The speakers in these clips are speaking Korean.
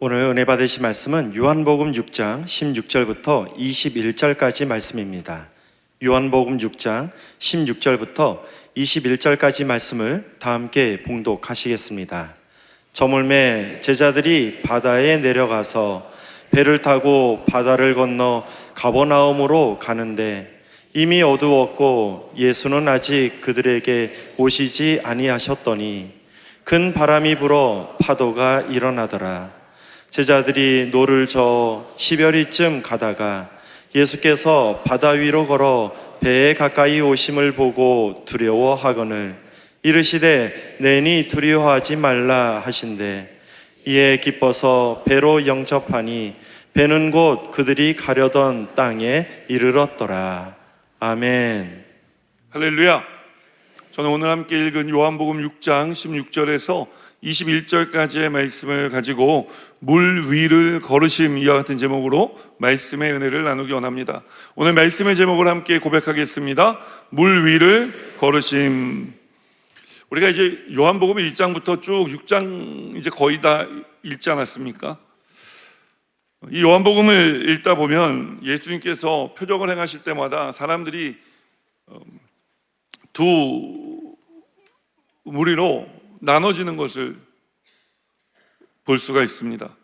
오늘 은혜 받으실 말씀은 요한복음 6장 16절부터 21절까지 말씀입니다. 요한복음 6장 16절부터 21절까지 말씀을 다 함께 봉독하시겠습니다. 저물매 제자들이 바다에 내려가서 배를 타고 바다를 건너 가버나움으로 가는데 이미 어두웠고 예수는 아직 그들에게 오시지 아니하셨더니 큰 바람이 불어 파도가 일어나더라. 제자들이 노를 저어 10여리쯤 가다가 예수께서 바다 위로 걸어 배에 가까이 오심을 보고 두려워하거늘 이르시되 내니 두려워하지 말라 하신대 이에 기뻐서 배로 영접하니 배는 곧 그들이 가려던 땅에 이르렀더라. 아멘. 할렐루야. 저는 오늘 함께 읽은 요한복음 6장 16절에서 21절까지의 말씀을 가지고 물 위를 걸으심 이와 같은 제목으로 말씀의 은혜를 나누기 원합니다. 오늘 말씀의 제목을 함께 고백하겠습니다. 물 위를 걸으심. 우리가 이제 요한복음 1장부터 쭉 6장 이제 거의 다 읽지 않았습니까? 이 요한복음을 읽다 보면 예수님께서 표적을 행하실 때마다 사람들이 두 무리로 나눠지는 것을 볼 수가 있습니다.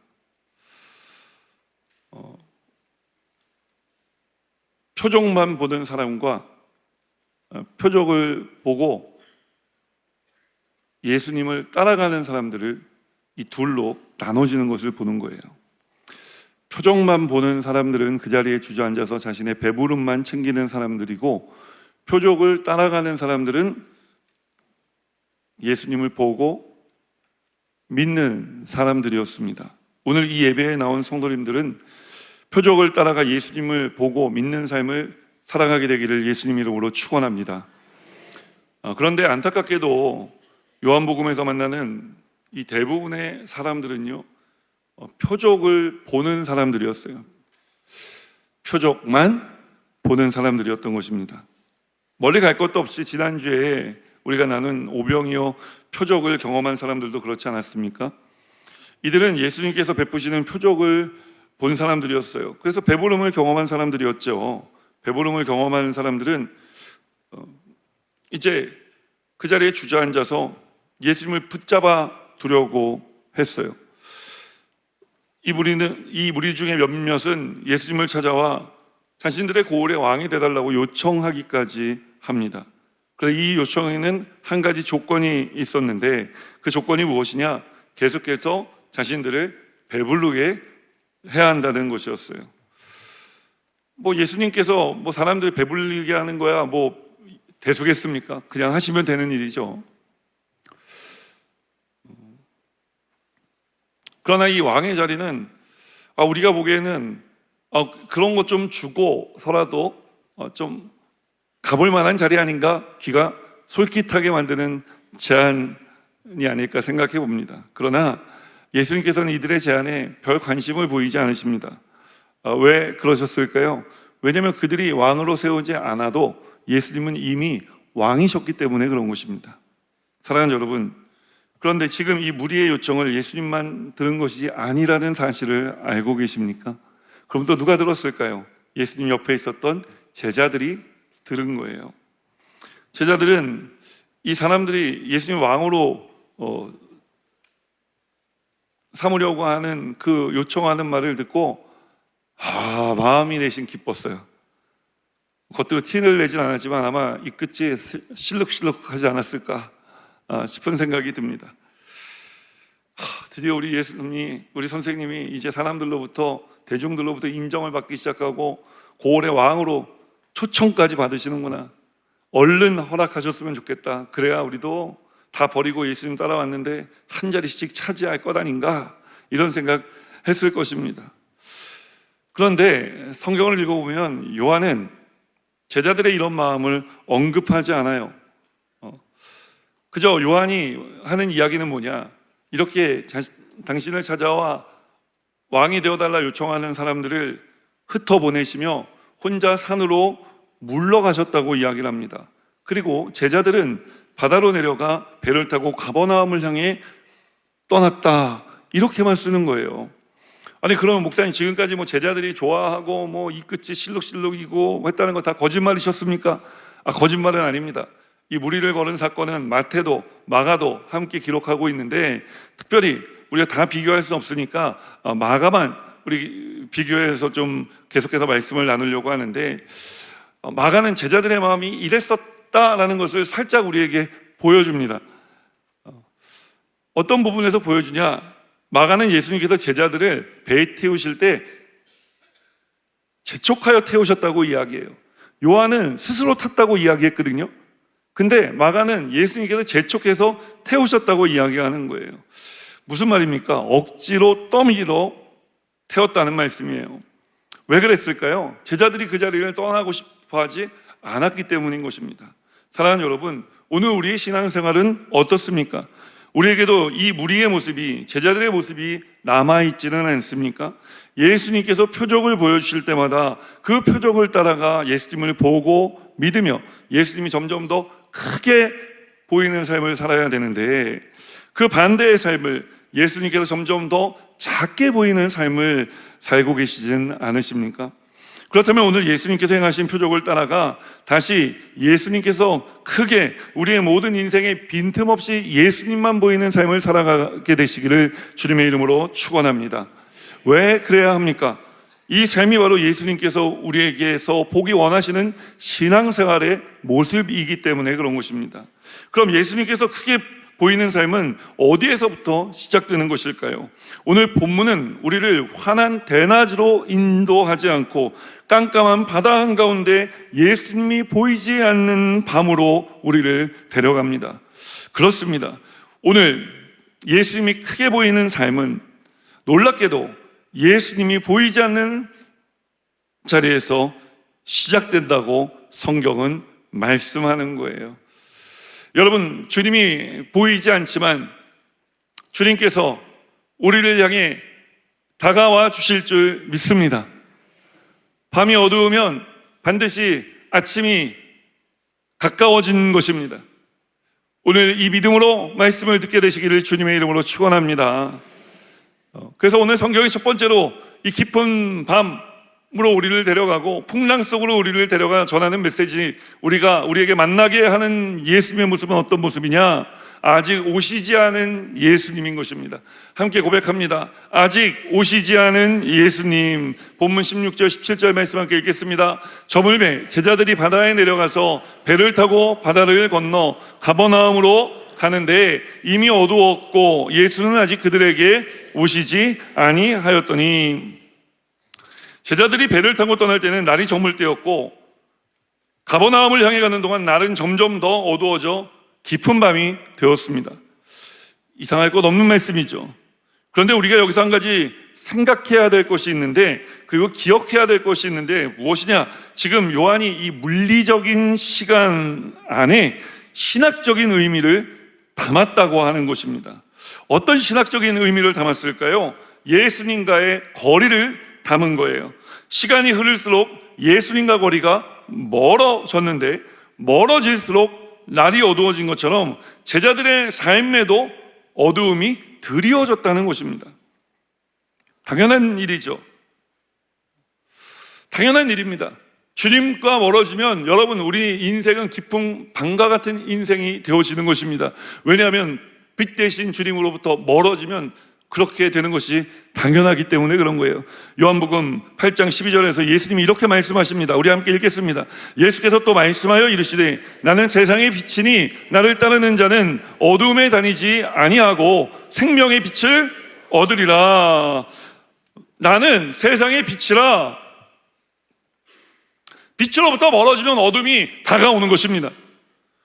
표적만 보는 사람과 표적을 보고 예수님을 따라가는 사람들을 이 둘로 나눠지는 것을 보는 거예요. 표적만 보는 사람들은 그 자리에 주저앉아서 자신의 배부름만 챙기는 사람들이고, 표적을 따라가는 사람들은 예수님을 보고 믿는 사람들이었습니다. 오늘 이 예배에 나온 성도님들은 표적을 따라가 예수님을 보고 믿는 삶을 살아가게 되기를 예수님 이름으로 축원합니다. 그런데 안타깝게도 요한복음에서 만나는 이 대부분의 사람들은요, 표적을 보는 사람들이었어요. 표적만 보는 사람들이었던 것입니다. 멀리 갈 것도 없이 지난주에 우리가 나눈 오병이어 표적을 경험한 사람들도 그렇지 않았습니까? 이들은 예수님께서 베푸시는 표적을 본 사람들이었어요. 그래서 배부름을 경험한 사람들이었죠. 배부름을 경험한 사람들은 이제 그 자리에 주저앉아서 예수님을 붙잡아 두려고 했어요. 이 무리 중에 몇몇은 예수님을 찾아와 자신들의 고을의 왕이 되달라고 요청하기까지 합니다. 그래서 이 요청에는 한 가지 조건이 있었는데, 그 조건이 무엇이냐? 계속해서 자신들을 배부르게 해야 한다는 것이었어요. 예수님께서 사람들 배부르게 하는 거야 대수겠습니까? 그냥 하시면 되는 일이죠. 그러나 이 왕의 자리는 우리가 보기에는 그런 것 좀 주고서라도 좀 가볼 만한 자리 아닌가? 귀가 솔깃하게 만드는 제안이 아닐까 생각해 봅니다. 그러나 예수님께서는 이들의 제안에 별 관심을 보이지 않으십니다. 왜 그러셨을까요? 왜냐하면 그들이 왕으로 세우지 않아도 예수님은 이미 왕이셨기 때문에 그런 것입니다. 사랑하는 여러분, 그런데 지금 이 무리의 요청을 예수님만 들은 것이 아니라는 사실을 알고 계십니까? 그럼 또 누가 들었을까요? 예수님 옆에 있었던 제자들이 들은 거예요. 제자들은 이 사람들이 예수님 왕으로 삼으려고 하는 그 요청하는 말을 듣고 마음이 내심 기뻤어요. 겉으로 티를 내진 않았지만 아마 이 끝이 실룩실룩하지 않았을까 싶은 생각이 듭니다. 드디어 우리 예수님이, 우리 선생님이 이제 사람들로부터, 대중들로부터 인정을 받기 시작하고 고을의 왕으로 초청까지 받으시는구나. 얼른 허락하셨으면 좋겠다. 그래야 우리도 다 버리고 예수님 따라왔는데 한 자리씩 차지할 것 아닌가, 이런 생각 했을 것입니다. 그런데 성경을 읽어보면 요한은 제자들의 이런 마음을 언급하지 않아요. 그저 요한이 하는 이야기는 뭐냐? 이렇게 당신을 찾아와 왕이 되어달라 요청하는 사람들을 흩어보내시며 혼자 산으로 물러가셨다고 이야기를 합니다. 그리고 제자들은 바다로 내려가 배를 타고 가버나움을 향해 떠났다, 이렇게만 쓰는 거예요. 아니 그러면 목사님 지금까지 뭐 제자들이 좋아하고 뭐 이 끝이 실룩실룩이고 했다는 거 다 거짓말이셨습니까? 거짓말은 아닙니다. 이 무리를 거른 사건은 마태도 마가도 함께 기록하고 있는데, 특별히 우리가 다 비교할 수 없으니까 마가만 우리 비교해서 좀 계속해서 말씀을 나누려고 하는데, 마가는 제자들의 마음이 이랬었다라는 것을 살짝 우리에게 보여줍니다. 어떤 부분에서 보여주냐? 마가는 예수님께서 제자들을 배에 태우실 때 재촉하여 태우셨다고 이야기해요. 요한은 스스로 탔다고 이야기했거든요. 근데 마가는 예수님께서 재촉해서 태우셨다고 이야기하는 거예요. 무슨 말입니까? 억지로 떠밀어 태웠다는 말씀이에요. 왜 그랬을까요? 제자들이 그 자리를 떠나고 싶어 하지 않았기 때문인 것입니다. 사랑하는 여러분, 오늘 우리의 신앙생활은 어떻습니까? 우리에게도 이 무리의 모습이, 제자들의 모습이 남아있지는 않습니까? 예수님께서 표적을 보여주실 때마다 그 표적을 따라가 예수님을 보고 믿으며 예수님이 점점 더 크게 보이는 삶을 살아야 되는데, 그 반대의 삶을, 예수님께서 점점 더 작게 보이는 삶을 살고 계시지는 않으십니까? 그렇다면 오늘 예수님께서 행하신 표적을 따라가 다시 예수님께서 크게 우리의 모든 인생에 빈틈없이 예수님만 보이는 삶을 살아가게 되시기를 주님의 이름으로 축원합니다. 왜 그래야 합니까? 이 삶이 바로 예수님께서 우리에게서 보기 원하시는 신앙생활의 모습이기 때문에 그런 것입니다. 그럼 예수님께서 크게 보이는 삶은 어디에서부터 시작되는 것일까요? 오늘 본문은 우리를 환한 대낮으로 인도하지 않고 깜깜한 바다 한가운데 예수님이 보이지 않는 밤으로 우리를 데려갑니다. 그렇습니다. 오늘 예수님이 크게 보이는 삶은 놀랍게도 예수님이 보이지 않는 자리에서 시작된다고 성경은 말씀하는 거예요. 여러분, 주님이 보이지 않지만 주님께서 우리를 향해 다가와 주실 줄 믿습니다. 밤이 어두우면 반드시 아침이 가까워진 것입니다. 오늘 이 믿음으로 말씀을 듣게 되시기를 주님의 이름으로 축원합니다. 그래서 오늘 성경의 첫 번째로 이 깊은 밤으로 우리를 데려가고 풍랑 속으로 우리를 데려가 전하는 메시지, 우리에게 만나게 하는 예수님의 모습은 어떤 모습이냐? 아직 오시지 않은 예수님인 것입니다. 함께 고백합니다. 아직 오시지 않은 예수님. 본문 16절 17절 말씀 함께 읽겠습니다. 저물매 제자들이 바다에 내려가서 배를 타고 바다를 건너 가버나움으로 가는데 이미 어두웠고 예수는 아직 그들에게 오시지 아니하였더니, 제자들이 배를 타고 떠날 때는 날이 저물 때였고 가버나움을 향해 가는 동안 날은 점점 더 어두워져 깊은 밤이 되었습니다. 이상할 것 없는 말씀이죠. 그런데 우리가 여기서 한 가지 생각해야 될 것이 있는데, 그리고 기억해야 될 것이 있는데 무엇이냐? 지금 요한이 이 물리적인 시간 안에 신학적인 의미를 담았다고 하는 것입니다. 어떤 신학적인 의미를 담았을까요? 예수님과의 거리를 담은 거예요. 시간이 흐를수록 예수님과 거리가 멀어졌는데, 멀어질수록 날이 어두워진 것처럼 제자들의 삶에도 어두움이 드리워졌다는 것입니다. 당연한 일이죠. 당연한 일입니다. 주님과 멀어지면 여러분, 우리 인생은 깊은 밤과 같은 인생이 되어지는 것입니다. 왜냐하면 빛 대신 주님으로부터 멀어지면 그렇게 되는 것이 당연하기 때문에 그런 거예요. 요한복음 8장 12절에서 예수님이 이렇게 말씀하십니다. 우리 함께 읽겠습니다. 예수께서 또 말씀하여 이르시되 나는 세상의 빛이니 나를 따르는 자는 어두움에 다니지 아니하고 생명의 빛을 얻으리라. 나는 세상의 빛이라. 빛으로부터 멀어지면 어둠이 다가오는 것입니다.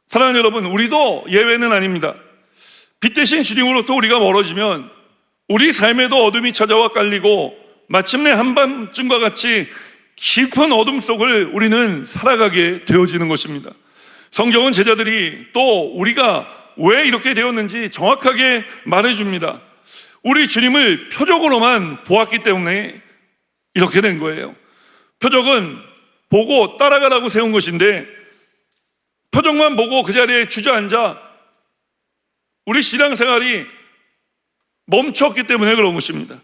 사랑하는 여러분, 우리도 예외는 아닙니다. 빛 대신 주님으로부터 우리가 멀어지면 우리 삶에도 어둠이 찾아와 깔리고 마침내 한밤중과 같이 깊은 어둠 속을 우리는 살아가게 되어지는 것입니다. 성경은 제자들이 또 우리가 왜 이렇게 되었는지 정확하게 말해줍니다. 우리 주님을 표적으로만 보았기 때문에 이렇게 된 거예요. 표적은 보고 따라가라고 세운 것인데, 표적만 보고 그 자리에 주저앉아 우리 신앙생활이 멈췄기 때문에 그런 것입니다.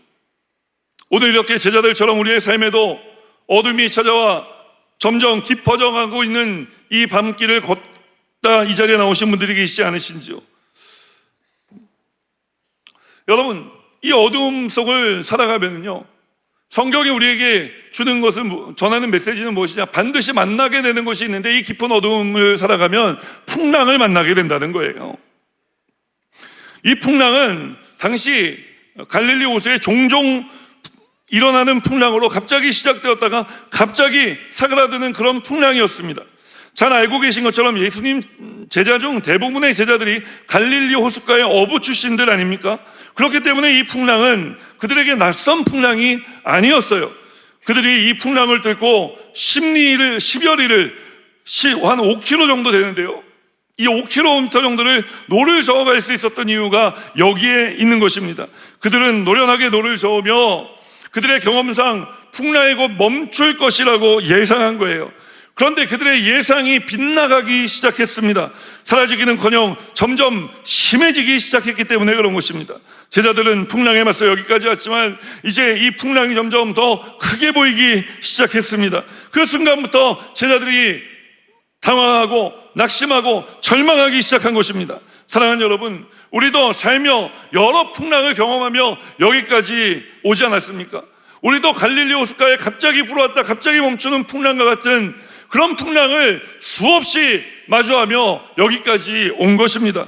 오늘 이렇게 제자들처럼 우리의 삶에도 어둠이 찾아와 점점 깊어져 가고 있는 이 밤길을 걷다 이 자리에 나오신 분들이 계시지 않으신지요? 여러분, 이 어둠 속을 살아가면요, 성경이 우리에게 주는 것을 전하는 메시지는 무엇이냐? 반드시 만나게 되는 것이 있는데, 이 깊은 어둠을 살아가면 풍랑을 만나게 된다는 거예요. 이 풍랑은 당시 갈릴리 호수에 종종 일어나는 풍랑으로 갑자기 시작되었다가 갑자기 사그라드는 그런 풍랑이었습니다. 잘 알고 계신 것처럼 예수님 제자 중 대부분의 제자들이 갈릴리 호숫가의 어부 출신들 아닙니까? 그렇기 때문에 이 풍랑은 그들에게 낯선 풍랑이 아니었어요. 그들이 이 풍랑을 뚫고 십여리를 한 5km 정도 되는데요, 이 5km 정도를 노를 저어갈 수 있었던 이유가 여기에 있는 것입니다. 그들은 노련하게 노를 저으며 그들의 경험상 풍랑이 곧 멈출 것이라고 예상한 거예요. 그런데 그들의 예상이 빗나가기 시작했습니다. 사라지기는커녕 점점 심해지기 시작했기 때문에 그런 것입니다. 제자들은 풍랑에 맞서 여기까지 왔지만 이제 이 풍랑이 점점 더 크게 보이기 시작했습니다. 그 순간부터 제자들이 당황하고 낙심하고 절망하기 시작한 것입니다. 사랑하는 여러분, 우리도 살며 여러 풍랑을 경험하며 여기까지 오지 않았습니까? 우리도 갈릴리 호숫가에 갑자기 불어왔다 갑자기 멈추는 풍랑과 같은 그런 풍랑을 수없이 마주하며 여기까지 온 것입니다.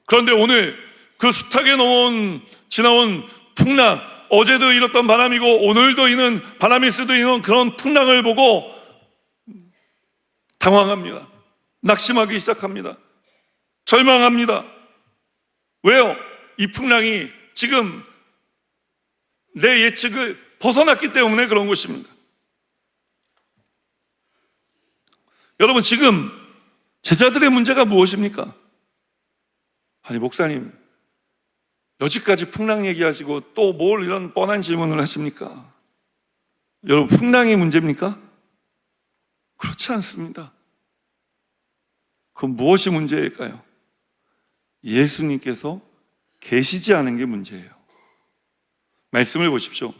그런데 오늘 그 숱하게 지나온 풍랑, 어제도 일었던 바람이고 오늘도 이는 바람일 수도 있는 그런 풍랑을 보고 당황합니다. 낙심하기 시작합니다. 절망합니다. 왜요? 이 풍랑이 지금 내 예측을 벗어났기 때문에 그런 것입니다. 여러분, 지금 제자들의 문제가 무엇입니까? 아니, 목사님, 여지까지 풍랑 얘기하시고 또 뭘 이런 뻔한 질문을 하십니까? 여러분, 풍랑이 문제입니까? 그렇지 않습니다. 그럼 무엇이 문제일까요? 예수님께서 계시지 않은 게 문제예요. 말씀을 보십시오.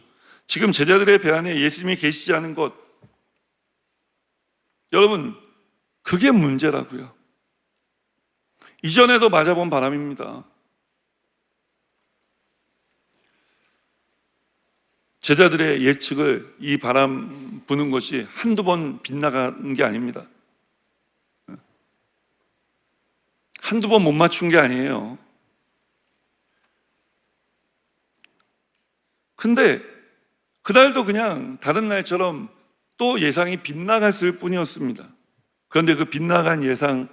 지금 제자들의 배 안에 예수님이 계시지 않은 것, 여러분, 그게 문제라고요. 이전에도 맞아본 바람입니다. 제자들의 예측을 이 바람 부는 것이 한두 번 빗나간 게 아닙니다. 한두 번 못 맞춘 게 아니에요. 근데 그날도 그냥 다른 날처럼 또 예상이 빗나갔을 뿐이었습니다. 그런데 그 빗나간 예상이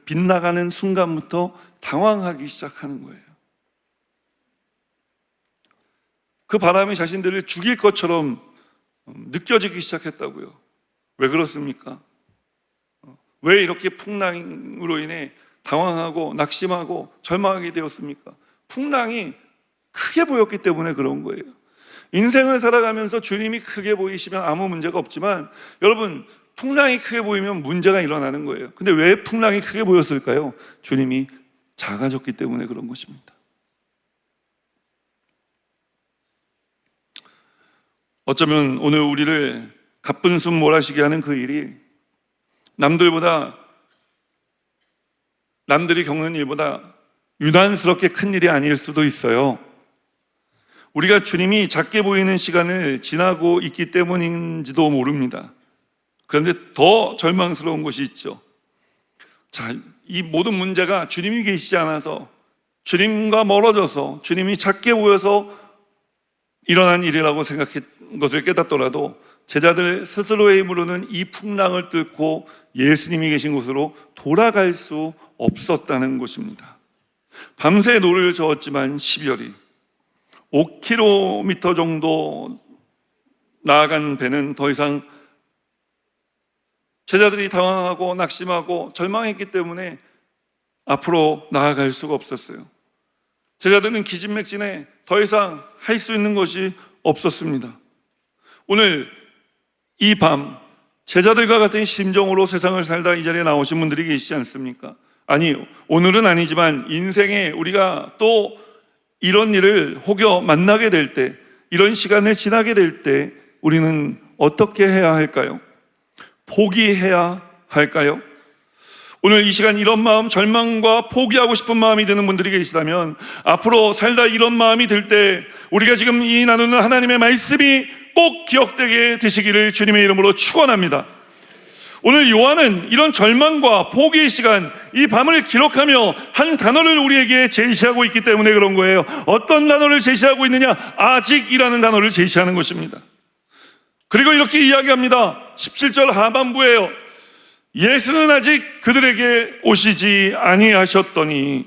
빗나가는 순간부터 당황하기 시작하는 거예요. 그 바람이 자신들을 죽일 것처럼 느껴지기 시작했다고요. 왜 그렇습니까? 왜 이렇게 풍랑으로 인해 당황하고 낙심하고 절망하게 되었습니까? 풍랑이 크게 보였기 때문에 그런 거예요. 인생을 살아가면서 주님이 크게 보이시면 아무 문제가 없지만, 여러분, 풍랑이 크게 보이면 문제가 일어나는 거예요. 근데 왜 풍랑이 크게 보였을까요? 주님이 작아졌기 때문에 그런 것입니다. 어쩌면 오늘 우리를 가쁜 숨 몰아쉬게 하는 그 일이 남들이 겪는 일보다 유난스럽게 큰 일이 아닐 수도 있어요. 우리가 주님이 작게 보이는 시간을 지나고 있기 때문인지도 모릅니다. 그런데 더 절망스러운 것이 있죠. 자, 이 모든 문제가 주님이 계시지 않아서, 주님과 멀어져서, 주님이 작게 보여서 일어난 일이라고 생각한 것을 깨닫더라도 제자들 스스로의 힘으로는 이 풍랑을 뚫고 예수님이 계신 곳으로 돌아갈 수 없었다는 것입니다. 밤새 노를 저었지만 12열이 5km 정도 나아간 배는 더 이상 제자들이 당황하고 낙심하고 절망했기 때문에 앞으로 나아갈 수가 없었어요. 제자들은 기진맥진해 더 이상 할 수 있는 것이 없었습니다. 오늘 이 밤 제자들과 같은 심정으로 세상을 살다 이 자리에 나오신 분들이 계시지 않습니까? 아니, 오늘은 아니지만 인생에 우리가 또 이런 일을 혹여 만나게 될 때, 이런 시간을 지나게 될 때 우리는 어떻게 해야 할까요? 포기해야 할까요? 오늘 이 시간 이런 마음, 절망과 포기하고 싶은 마음이 드는 분들이 계시다면 앞으로 살다 이런 마음이 들 때 우리가 지금 이 나누는 하나님의 말씀이 꼭 기억되게 되시기를 주님의 이름으로 축원합니다. 오늘 요한은 이런 절망과 포기의 시간, 이 밤을 기록하며 한 단어를 우리에게 제시하고 있기 때문에 그런 거예요. 어떤 단어를 제시하고 있느냐? 아직이라는 단어를 제시하는 것입니다. 그리고 이렇게 이야기합니다. 17절 하반부에요. 예수는 아직 그들에게 오시지 아니하셨더니,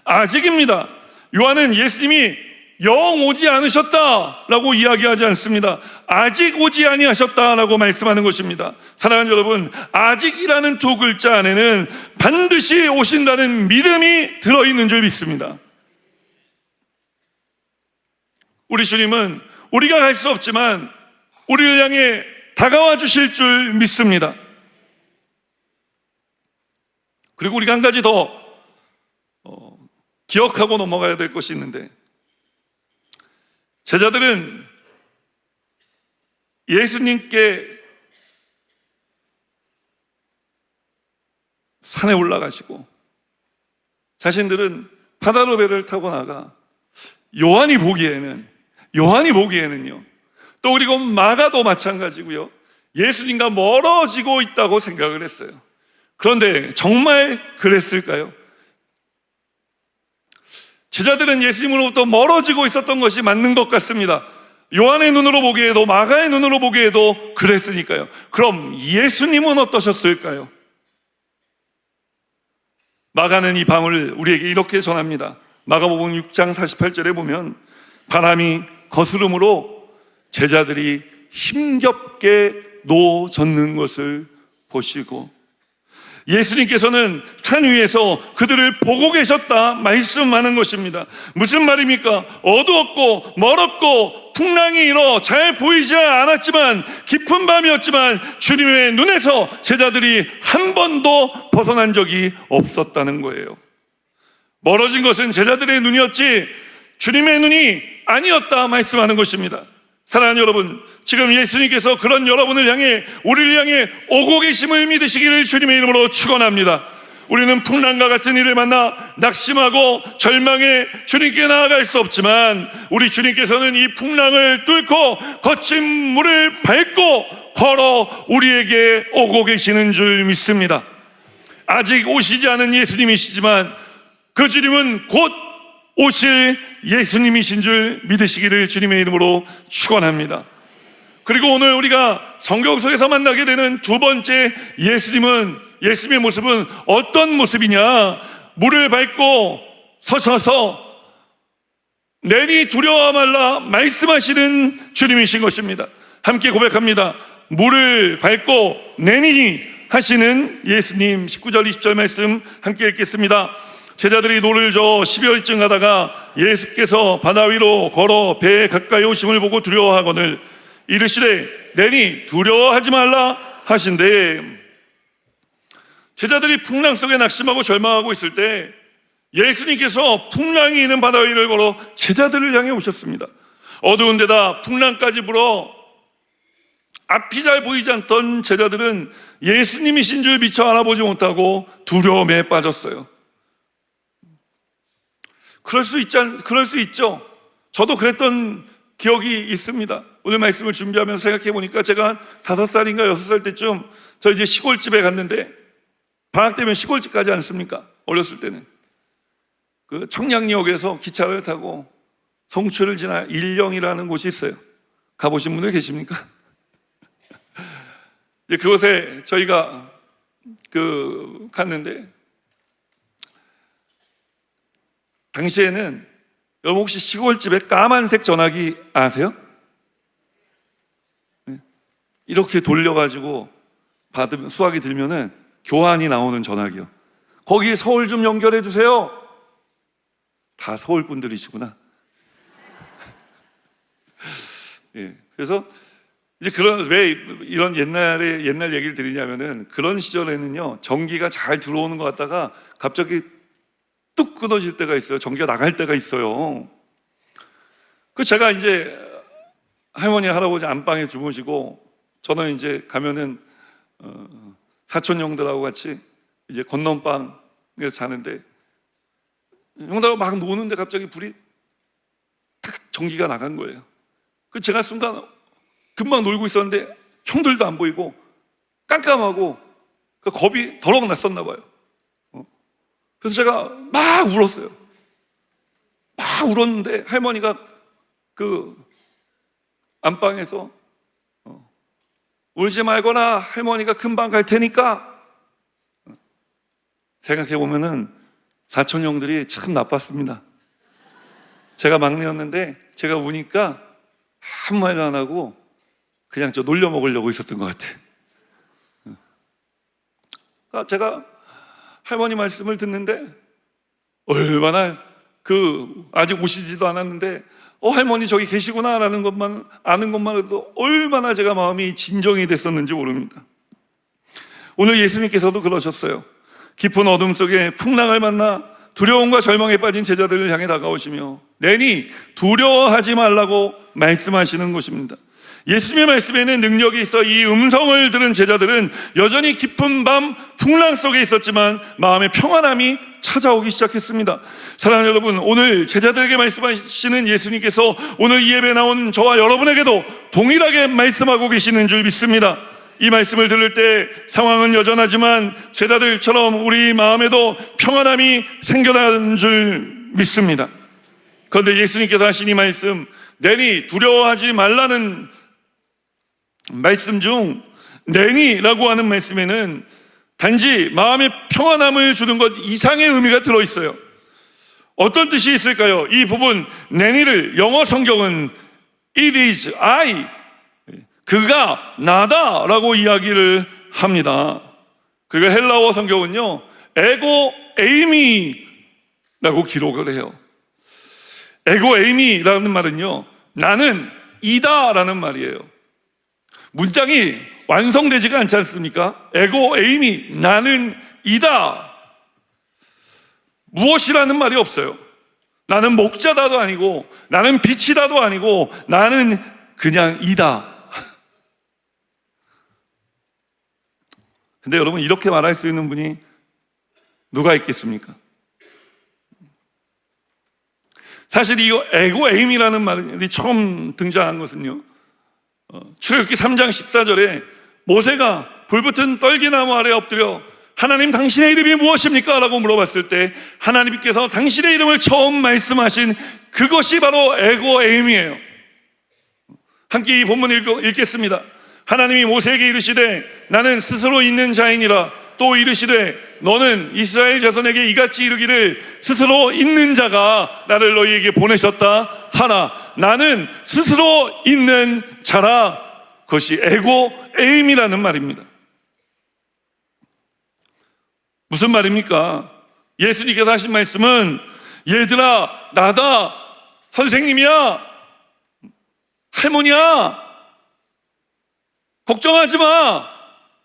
아직입니다. 요한은 예수님이 영 오지 않으셨다라고 이야기하지 않습니다. 아직 오지 아니하셨다라고 말씀하는 것입니다. 사랑하는 여러분, 아직이라는 두 글자 안에는 반드시 오신다는 믿음이 들어있는 줄 믿습니다. 우리 주님은 우리가 갈 수 없지만 우리를 향해 다가와 주실 줄 믿습니다. 그리고 우리가 한 가지 더 기억하고 넘어가야 될 것이 있는데, 제자들은 예수님께 산에 올라가시고 자신들은 바다로 배를 타고 나가 요한이 보기에는요, 또 그리고 마가도 마찬가지고요, 예수님과 멀어지고 있다고 생각을 했어요. 그런데 정말 그랬을까요? 제자들은 예수님으로부터 멀어지고 있었던 것이 맞는 것 같습니다. 요한의 눈으로 보기에도 마가의 눈으로 보기에도 그랬으니까요. 그럼 예수님은 어떠셨을까요? 마가는 이 밤을 우리에게 이렇게 전합니다. 마가복음 6장 48절에 보면 바람이 거스름으로 제자들이 힘겹게 놓아졌는 것을 보시고, 예수님께서는 산 위에서 그들을 보고 계셨다 말씀하는 것입니다. 무슨 말입니까? 어두웠고 멀었고 풍랑이 일어 잘 보이지 않았지만, 깊은 밤이었지만 주님의 눈에서 제자들이 한 번도 벗어난 적이 없었다는 거예요. 멀어진 것은 제자들의 눈이었지 주님의 눈이 아니었다 말씀하는 것입니다. 사랑하는 여러분, 지금 예수님께서 그런 여러분을 향해, 우리를 향해 오고 계심을 믿으시기를 주님의 이름으로 축원합니다. 우리는 풍랑과 같은 일을 만나 낙심하고 절망해 주님께 나아갈 수 없지만, 우리 주님께서는 이 풍랑을 뚫고 거친 물을 밟고 걸어 우리에게 오고 계시는 줄 믿습니다. 아직 오시지 않은 예수님이시지만 그 주님은 곧 오실 예수님이신 줄 믿으시기를 주님의 이름으로 축원합니다. 그리고 오늘 우리가 성경 속에서 만나게 되는 두 번째 예수님의 모습은 어떤 모습이냐? 물을 밟고 서셔서 내니 두려워 말라 말씀하시는 주님이신 것입니다. 함께 고백합니다. 물을 밟고 내니 하시는 예수님. 19절 20절 말씀 함께 읽겠습니다. 제자들이 노를 저어 10여리쯤 가다가 예수께서 바다 위로 걸어 배에 가까이 오심을 보고 두려워하거늘 이르시되 내니 두려워하지 말라 하신대. 제자들이 풍랑 속에 낙심하고 절망하고 있을 때 예수님께서 풍랑이 있는 바다 위를 걸어 제자들을 향해 오셨습니다. 어두운 데다 풍랑까지 불어 앞이 잘 보이지 않던 제자들은 예수님이신 줄 미처 알아보지 못하고 두려움에 빠졌어요. 그럴 수 있죠. 저도 그랬던 기억이 있습니다. 오늘 말씀을 준비하면서 생각해 보니까 제가 한 5살인가 6살 때쯤 저 이제 시골집에 갔는데, 방학 되면 시골집 가지 않습니까? 어렸을 때는. 그 청량리역에서 기차를 타고 송출을 지나 일령이라는 곳이 있어요. 가보신 분들 계십니까? 이제 그곳에 저희가 갔는데, 당시에는 여러분 혹시 시골집에 까만색 전화기 아세요? 이렇게 돌려가지고 받으면, 수화기 들면은 교환이 나오는 전화기요. 거기 서울 좀 연결해 주세요. 다 서울 분들이시구나. 예, 그래서 이제 왜 이런 옛날 얘기를 드리냐면은, 그런 시절에는요, 전기가 잘 들어오는 것 같다가 갑자기 뚝 끊어질 때가 있어요. 전기가 나갈 때가 있어요. 제가 이제 할머니, 할아버지 안방에 주무시고, 저는 이제 가면은 사촌 형들하고 같이 이제 건넌방에서 자는데, 형들하고 막 노는데 갑자기 불이 탁 전기가 나간 거예요. 제가 순간 금방 놀고 있었는데 형들도 안 보이고 깜깜하고 겁이 더럭 났었나 봐요. 그래서 제가 막 울었어요. 막 울었는데 할머니가 안방에서 울지 말거나 할머니가 금방 갈 테니까. 생각해 보면은 사촌 형들이 참 나빴습니다. 제가 막내였는데 제가 우니까 아무 말도 안 하고 그냥 저 놀려 먹으려고 있었던 것 같아요. 제가 할머니 말씀을 듣는데 얼마나 아직 오시지도 않았는데 할머니 저기 계시구나 라는 것만 아는 것만으로도 얼마나 제가 마음이 진정이 됐었는지 모릅니다. 오늘 예수님께서도 그러셨어요. 깊은 어둠 속에 풍랑을 만나 두려움과 절망에 빠진 제자들을 향해 다가오시며 내니 두려워하지 말라고 말씀하시는 것입니다. 예수님의 말씀에는 능력이 있어 이 음성을 들은 제자들은 여전히 깊은 밤 풍랑 속에 있었지만 마음의 평안함이 찾아오기 시작했습니다. 사랑하는 여러분, 오늘 제자들에게 말씀하시는 예수님께서 오늘 이 예배에 나온 저와 여러분에게도 동일하게 말씀하고 계시는 줄 믿습니다. 이 말씀을 들을 때 상황은 여전하지만 제자들처럼 우리 마음에도 평안함이 생겨나는 줄 믿습니다. 그런데 예수님께서 하신 이 말씀, 내니 두려워하지 말라는 말씀 중 내니라고 하는 말씀에는 단지 마음의 평안함을 주는 것 이상의 의미가 들어있어요. 어떤 뜻이 있을까요? 이 부분 내니를 영어 성경은 It is I, 그가 나다라고 이야기를 합니다. 그리고 헬라어 성경은요 에고 에이미라고 기록을 해요. 에고 에이미라는 말은요 나는 이다라는 말이에요. 문장이 완성되지가 않지 않습니까? 에고 에이미, 나는 이다. 무엇이라는 말이 없어요. 나는 목자다도 아니고 나는 빛이다도 아니고 나는 그냥 이다. 근데 여러분, 이렇게 말할 수 있는 분이 누가 있겠습니까? 사실 이 에고 에임이라는 말이 처음 등장한 것은요 출애굽기 3장 14절에 모세가 불붙은 떨기나무 아래 엎드려 하나님 당신의 이름이 무엇입니까? 라고 물어봤을 때 하나님께서 당신의 이름을 처음 말씀하신 그것이 바로 에고 에임이에요. 함께 이 본문을 읽겠습니다. 하나님이 모세에게 이르시되 나는 스스로 있는 자이니라. 또 이르시되 너는 이스라엘 자손에게 이같이 이르기를 스스로 있는 자가 나를 너희에게 보내셨다 하나. 나는 스스로 있는 자라. 그것이 에고 에임이라는 말입니다. 무슨 말입니까? 예수님께서 하신 말씀은 얘들아 나다, 선생님이야, 할머니야, 걱정하지 마,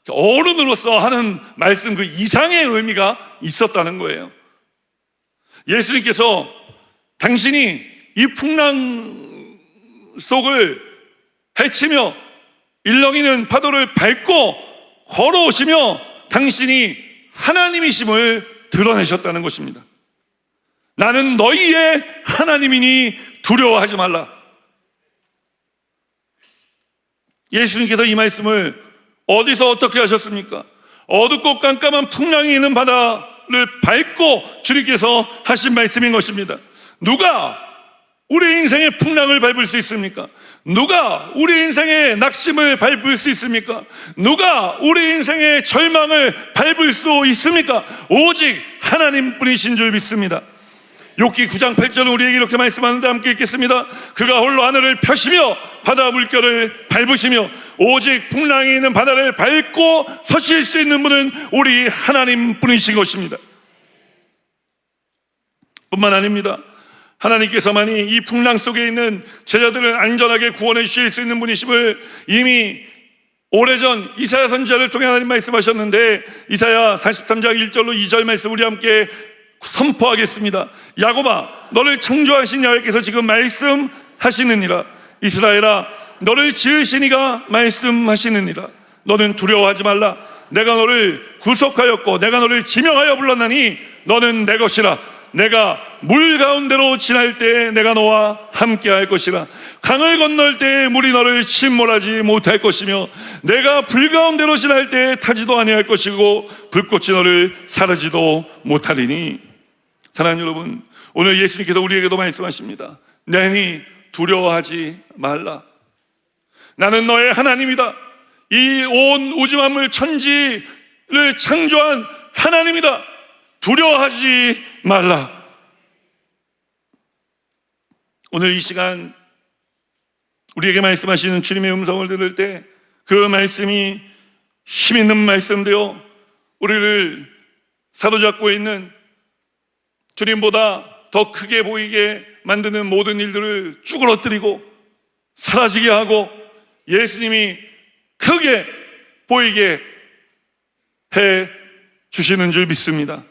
어른으로서 하는 말씀 그 이상의 의미가 있었다는 거예요. 예수님께서 당신이 이 풍랑 속을 헤치며 일렁이는 파도를 밟고 걸어오시며 당신이 하나님이심을 드러내셨다는 것입니다. 나는 너희의 하나님이니 두려워하지 말라. 예수님께서 이 말씀을 어디서 어떻게 하셨습니까? 어둡고 깜깜한 풍랑이 있는 바다를 밟고 주님께서 하신 말씀인 것입니다. 누가 우리 인생의 풍랑을 밟을 수 있습니까? 누가 우리 인생의 낙심을 밟을 수 있습니까? 누가 우리 인생의 절망을 밟을 수 있습니까? 오직 하나님뿐이신 줄 믿습니다. 욥기 9장 8절은 우리에게 이렇게 말씀하는데 함께 읽겠습니다. 그가 홀로 하늘을 펴시며 바다 물결을 밟으시며 오직 풍랑이 있는 바다를 밟고 서실 수 있는 분은 우리 하나님뿐이신 것입니다. 뿐만 아닙니다. 하나님께서만이 이 풍랑 속에 있는 제자들을 안전하게 구원해 주실 수 있는 분이심을 이미 오래전 이사야 선지자를 통해 하나님 말씀하셨는데, 이사야 43장 1절로 2절 말씀 우리 함께 선포하겠습니다. 야곱아, 너를 창조하신 야훼께서 지금 말씀하시느니라. 이스라엘아, 너를 지으신 이가 말씀하시느니라. 너는 두려워하지 말라. 내가 너를 구속하였고 내가 너를 지명하여 불렀나니 너는 내 것이라. 내가 물 가운데로 지날 때에 내가 너와 함께 할 것이라. 강을 건널 때에 물이 너를 침몰하지 못할 것이며 내가 불 가운데로 지날 때에 타지도 아니할 것이고 불꽃이 너를 사르지도 못하리니. 사랑하는 여러분, 오늘 예수님께서 우리에게도 말씀하십니다. 내니 두려워하지 말라. 나는 너의 하나님이다. 이 온 우주 만물 천지를 창조한 하나님이다. 두려워하지 말라. 오늘 이 시간 우리에게 말씀하시는 주님의 음성을 들을 때 그 말씀이 힘 있는 말씀되어 우리를 사로잡고 있는, 주님보다 더 크게 보이게 만드는 모든 일들을 쭈그러뜨리고 사라지게 하고 예수님이 크게 보이게 해 주시는 줄 믿습니다.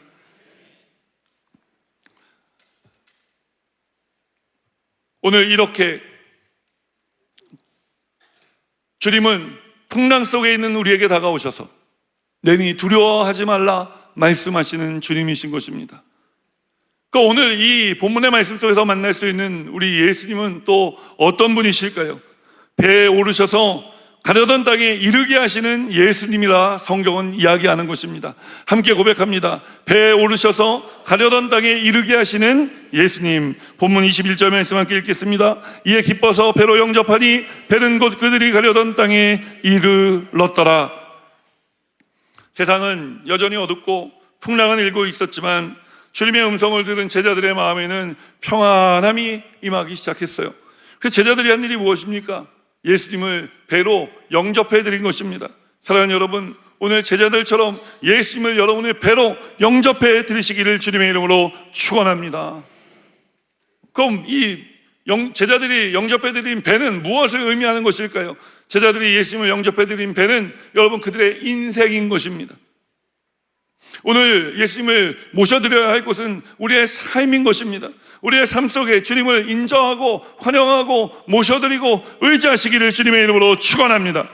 오늘 이렇게 주님은 풍랑 속에 있는 우리에게 다가오셔서 내니 두려워하지 말라 말씀하시는 주님이신 것입니다. 그러니까 오늘 이 본문의 말씀 속에서 만날 수 있는 우리 예수님은 또 어떤 분이실까요? 배에 오르셔서 가려던 땅에 이르게 하시는 예수님이라 성경은 이야기하는 것입니다. 함께 고백합니다. 배에 오르셔서 가려던 땅에 이르게 하시는 예수님. 본문 21절 말씀 함께 읽겠습니다. 이에 기뻐서 배로 영접하니 배는 곧 그들이 가려던 땅에 이르렀더라. 세상은 여전히 어둡고 풍랑은 일고 있었지만 주님의 음성을 들은 제자들의 마음에는 평안함이 임하기 시작했어요. 그 제자들이 한 일이 무엇입니까? 예수님을 배로 영접해 드린 것입니다. 사랑하는 여러분, 오늘 제자들처럼 예수님을 여러분의 배로 영접해 드리시기를 주님의 이름으로 축원합니다. 그럼 이 제자들이 영접해 드린 배는 무엇을 의미하는 것일까요? 제자들이 예수님을 영접해 드린 배는 여러분 그들의 인생인 것입니다. 오늘 예수님을 모셔드려야 할 곳은 우리의 삶인 것입니다. 우리의 삶 속에 주님을 인정하고 환영하고 모셔드리고 의지하시기를 주님의 이름으로 축원합니다.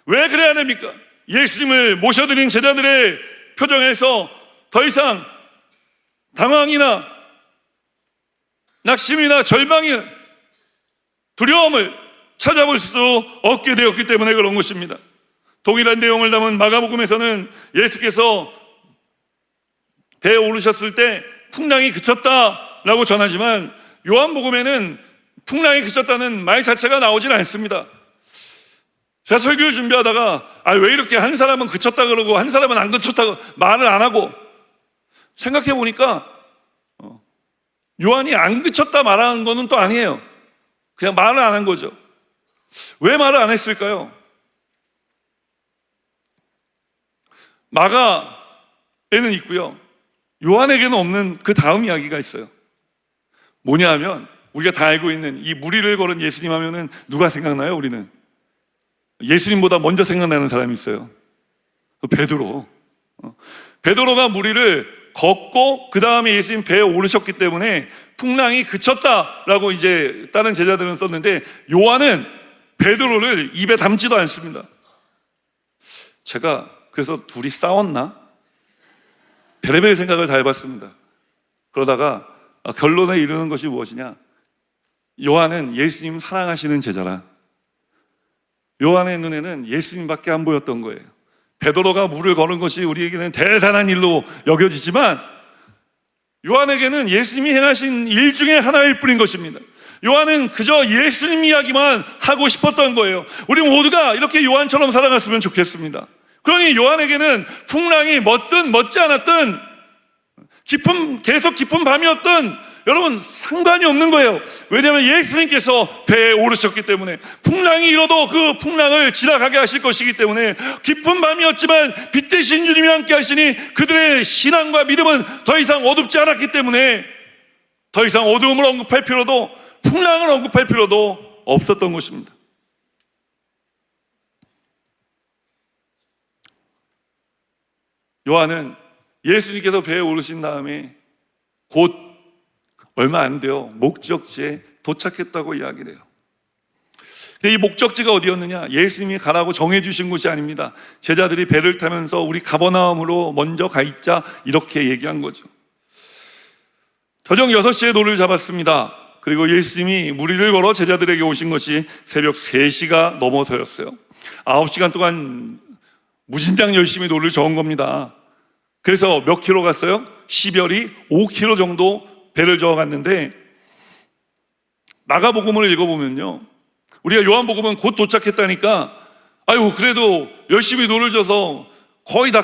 왜 그래야 됩니까? 예수님을 모셔드린 제자들의 표정에서 더 이상 당황이나 낙심이나 절망이, 두려움을 찾아볼 수 없게 되었기 때문에 그런 것입니다. 동일한 내용을 담은 마가복음에서는 예수께서 배에 오르셨을 때 풍랑이 그쳤다라고 전하지만 요한복음에는 풍랑이 그쳤다는 말 자체가 나오질 않습니다. 제가 설교를 준비하다가 왜 이렇게 한 사람은 그쳤다 그러고 한 사람은 안 그쳤다고 말을 안 하고 생각해 보니까 요한이 안 그쳤다 말하는 거는 또 아니에요. 그냥 말을 안 한 거죠. 왜 말을 안 했을까요? 마가에는 있고요, 요한에게는 없는 그 다음 이야기가 있어요. 뭐냐 하면 우리가 다 알고 있는 이 무리를 걸은 예수님 하면은 누가 생각나요? 우리는 예수님보다 먼저 생각나는 사람이 있어요. 베드로. 베드로가 무리를 걷고 그 다음에 예수님 배에 오르셨기 때문에 풍랑이 그쳤다라고 이제 다른 제자들은 썼는데 요한은 베드로를 입에 담지도 않습니다. 제가 그래서 둘이 싸웠나? 별의별 생각을 다 해봤습니다. 그러다가 결론에 이르는 것이 무엇이냐? 요한은 예수님 사랑하시는 제자라. 요한의 눈에는 예수님밖에 안 보였던 거예요. 베드로가 물을 거는 것이 우리에게는 대단한 일로 여겨지지만 요한에게는 예수님이 행하신 일 중에 하나일 뿐인 것입니다. 요한은 그저 예수님 이야기만 하고 싶었던 거예요. 우리 모두가 이렇게 요한처럼 살아갔으면 좋겠습니다. 그러니 요한에게는 풍랑이 멎든 멎지 않았든 계속 깊은 밤이었든 여러분 상관이 없는 거예요. 왜냐하면 예수님께서 배에 오르셨기 때문에 풍랑이 일어도 그 풍랑을 지나가게 하실 것이기 때문에 깊은 밤이었지만 빛 대신 주님이 함께 하시니 그들의 신앙과 믿음은 더 이상 어둡지 않았기 때문에 더 이상 어두움을 언급할 필요도, 풍랑을 언급할 필요도 없었던 것입니다. 요한은 예수님께서 배에 오르신 다음에 곧 얼마 안 돼요, 목적지에 도착했다고 이야기를 해요. 근데 이 목적지가 어디였느냐? 예수님이 가라고 정해주신 곳이 아닙니다. 제자들이 배를 타면서 우리 가버나움으로 먼저 가 있자, 이렇게 얘기한 거죠. 저녁 6시에 노를 잡았습니다. 그리고 예수님이 무리를 걸어 제자들에게 오신 것이 새벽 3시가 넘어서였어요. 9시간 동안 무진장 열심히 노를 저은 겁니다. 그래서 몇 킬로 갔어요? 10열이 5킬로 정도 배를 저어 갔는데, 마가복음을 읽어보면요, 우리가 요한복음은 곧 도착했다니까 아유 그래도 열심히 노를 져서 거의 다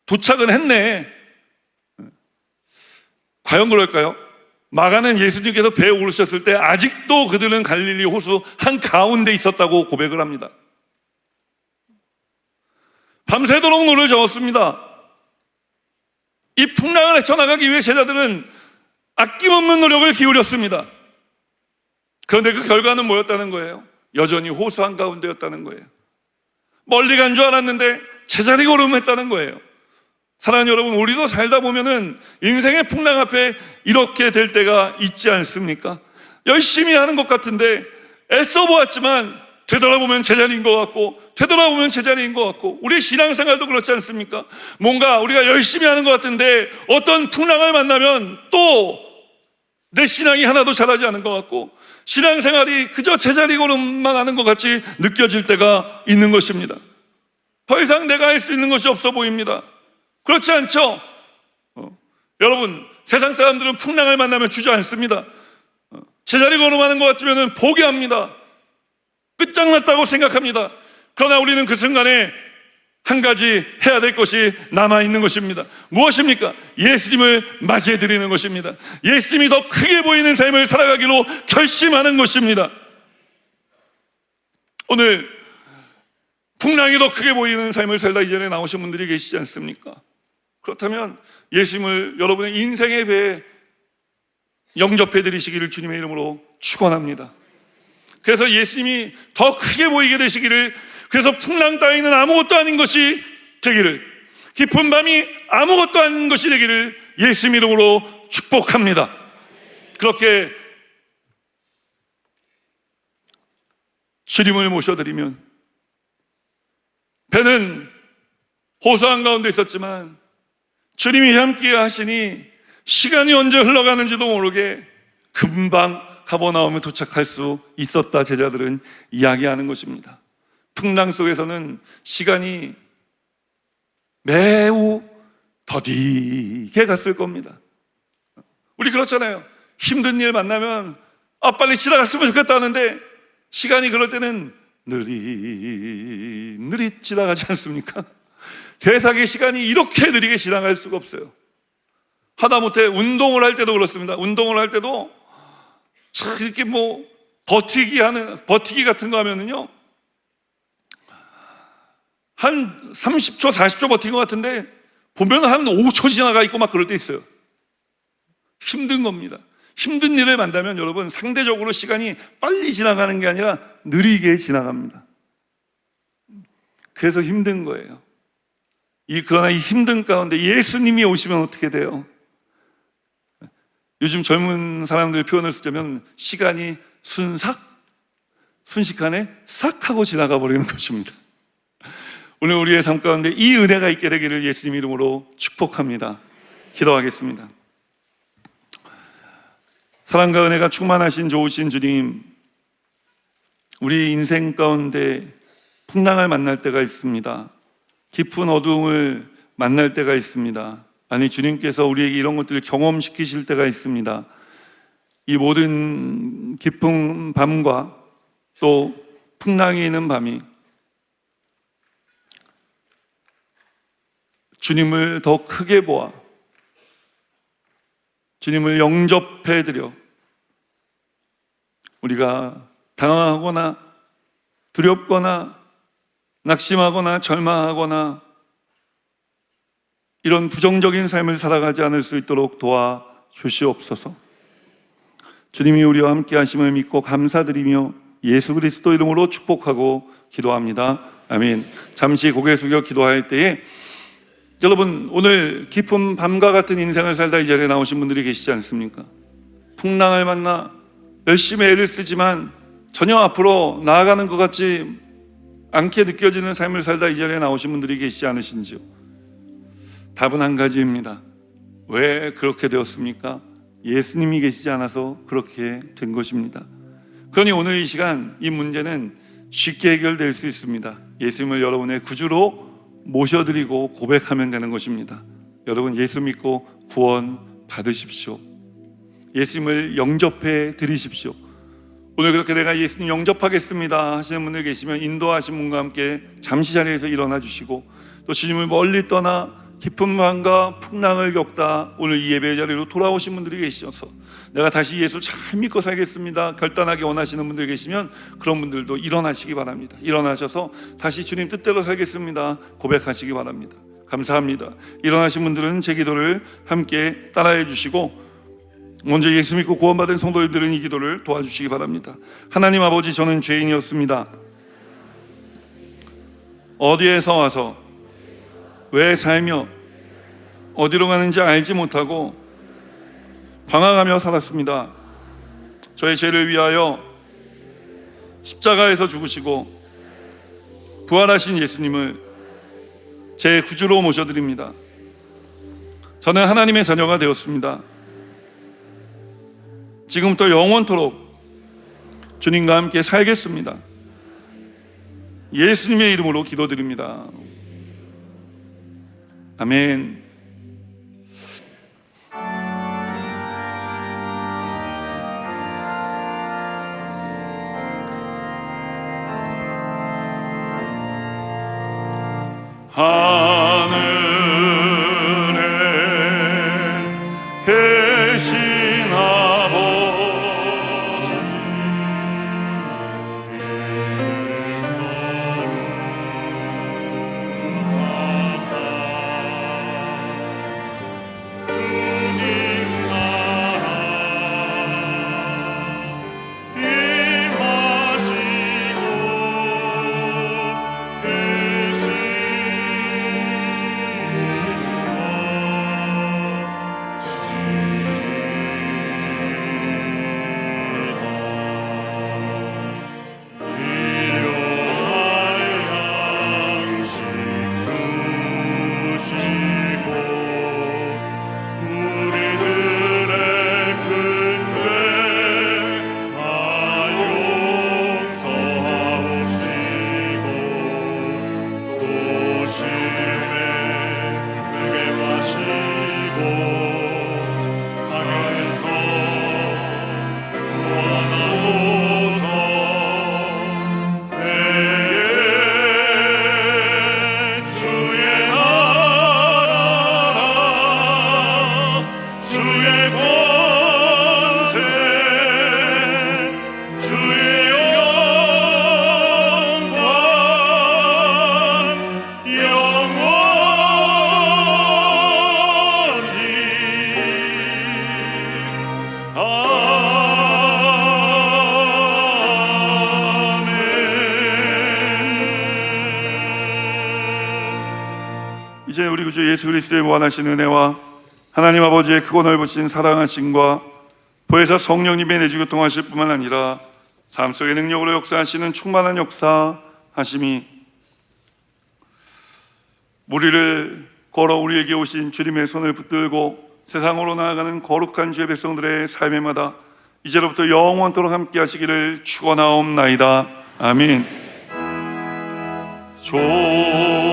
도착은 했네. 과연 그럴까요? 마가는 예수님께서 배에 오르셨을 때 아직도 그들은 갈릴리 호수 한가운데 있었다고 고백을 합니다. 밤새도록 노를 저었습니다. 이 풍랑을 헤쳐나가기 위해 제자들은 아낌없는 노력을 기울였습니다. 그런데 그 결과는 뭐였다는 거예요? 여전히 호수 한가운데였다는 거예요. 멀리 간 줄 알았는데 제자리 걸음했다는 거예요. 사랑하는 여러분, 우리도 살다 보면은 인생의 풍랑 앞에 이렇게 될 때가 있지 않습니까? 열심히 하는 것 같은데 애써 보았지만 되돌아보면 제자리인 것 같고, 되돌아보면 제자리인 것 같고, 우리 신앙생활도 그렇지 않습니까? 뭔가 우리가 열심히 하는 것 같은데 어떤 풍랑을 만나면 또 내 신앙이 하나도 자라지 않은 것 같고, 신앙생활이 그저 제자리 걸음만 하는 것 같이 느껴질 때가 있는 것입니다. 더 이상 내가 할 수 있는 것이 없어 보입니다. 그렇지 않죠? 여러분, 세상 사람들은 풍랑을 만나면 주저앉습니다. 제자리 걸음하는 것 같으면 포기합니다. 끝장났다고 생각합니다. 그러나 우리는 그 순간에 한 가지 해야 될 것이 남아있는 것입니다. 무엇입니까? 예수님을 맞이해드리는 것입니다. 예수님이 더 크게 보이는 삶을 살아가기로 결심하는 것입니다. 오늘 풍랑이 더 크게 보이는 삶을 살다 이전에 나오신 분들이 계시지 않습니까? 그렇다면 예수님을 여러분의 인생의 배에 영접해드리시기를 주님의 이름으로 축원합니다. 그래서 예수님이 더 크게 보이게 되시기를, 그래서 풍랑 따위는 아무것도 아닌 것이 되기를, 깊은 밤이 아무것도 아닌 것이 되기를 예수님 이름으로 축복합니다. 그렇게 주님을 모셔드리면, 배는 호수 한가운데 있었지만 주님이 함께 하시니 시간이 언제 흘러가는지도 모르게 금방 가버나움에 도착할 수 있었다, 제자들은 이야기하는 것입니다. 풍랑 속에서는 시간이 매우 더디게 갔을 겁니다. 우리 그렇잖아요. 힘든 일 만나면 빨리 지나갔으면 좋겠다는데 시간이 그럴 때는 느릿느릿 지나가지 않습니까? 세상의 시간이 이렇게 느리게 지나갈 수가 없어요. 하다못해 운동을 할 때도 그렇습니다. 운동을 할 때도 참 이렇게 버티기 같은 거 하면은요, 한 30초, 40초 버틴 것 같은데 보면 한 5초 지나가 있고 막 그럴 때 있어요. 힘든 겁니다. 힘든 일을 만나면 여러분, 상대적으로 시간이 빨리 지나가는 게 아니라 느리게 지나갑니다. 그래서 힘든 거예요. 그러나 이 힘든 가운데 예수님이 오시면 어떻게 돼요? 요즘 젊은 사람들 표현을 쓰자면 시간이 순식간에 싹 하고 지나가 버리는 것입니다. 오늘 우리의 삶 가운데 이 은혜가 있게 되기를 예수님 이름으로 축복합니다. 기도하겠습니다. 사랑과 은혜가 충만하신 좋으신 주님, 우리 인생 가운데 풍랑을 만날 때가 있습니다. 깊은 어두움을 만날 때가 있습니다. 아니, 주님께서 우리에게 이런 것들을 경험시키실 때가 있습니다. 이 모든 깊은 밤과 또 풍랑이 있는 밤이 주님을 더 크게 보아 주님을 영접해드려 우리가 당황하거나 두렵거나 낙심하거나 절망하거나 이런 부정적인 삶을 살아가지 않을 수 있도록 도와 주시옵소서. 주님이 우리와 함께 하심을 믿고 감사드리며 예수 그리스도 이름으로 축복하고 기도합니다. 아멘. 잠시 고개 숙여 기도할 때에 여러분, 오늘 깊은 밤과 같은 인생을 살다 이 자리에 나오신 분들이 계시지 않습니까? 풍랑을 만나 열심히 애를 쓰지만 전혀 앞으로 나아가는 것 같지 않게 느껴지는 삶을 살다 이 자리에 나오신 분들이 계시지 않으신지요? 답은 한 가지입니다. 왜 그렇게 되었습니까? 예수님이 계시지 않아서 그렇게 된 것입니다. 그러니 오늘 이 시간 이 문제는 쉽게 해결될 수 있습니다. 예수님을 여러분의 구주로 모셔드리고 고백하면 되는 것입니다. 여러분, 예수 믿고 구원 받으십시오. 예수님을 영접해 드리십시오. 오늘 그렇게 내가 예수님 영접하겠습니다 하시는 분들 계시면 인도하신 분과 함께 잠시 자리에서 일어나 주시고, 또 주님을 멀리 떠나 깊은 밤과 풍랑을 겪다 오늘 이 예배 자리로 돌아오신 분들이 계셔서 내가 다시 예수 잘 믿고 살겠습니다 결단하기 원하시는 분들 계시면 그런 분들도 일어나시기 바랍니다. 일어나셔서 다시 주님 뜻대로 살겠습니다 고백하시기 바랍니다. 감사합니다. 일어나신 분들은 제 기도를 함께 따라해 주시고, 먼저 예수 믿고 구원받은 성도님들은 이 기도를 도와주시기 바랍니다. 하나님 아버지, 저는 죄인이었습니다. 어디에서 와서 왜 살며 어디로 가는지 알지 못하고 방황하며 살았습니다. 저의 죄를 위하여 십자가에서 죽으시고 부활하신 예수님을 제 구주로 모셔드립니다. 저는 하나님의 자녀가 되었습니다. 지금부터 영원토록 주님과 함께 살겠습니다. 예수님의 이름으로 기도드립니다. 아멘. 하늘에 계신 아버지, 주님 나라 이제 우리 구주 예수 그리스도의 무한하신 은혜와 하나님 아버지의 크고 넓으신 사랑하심과 보혜사 성령님의 내주 교통하실 뿐만 아니라 삶 속의 능력으로 역사하시는 충만한 역사하심이 우리를 걸어 우리에게 오신 주님의 손을 붙들고 세상으로 나아가는 거룩한 주의 백성들의 삶에마다 이제로부터 영원토록 함께 하시기를 축원하옵나이다. 아멘. 좋으신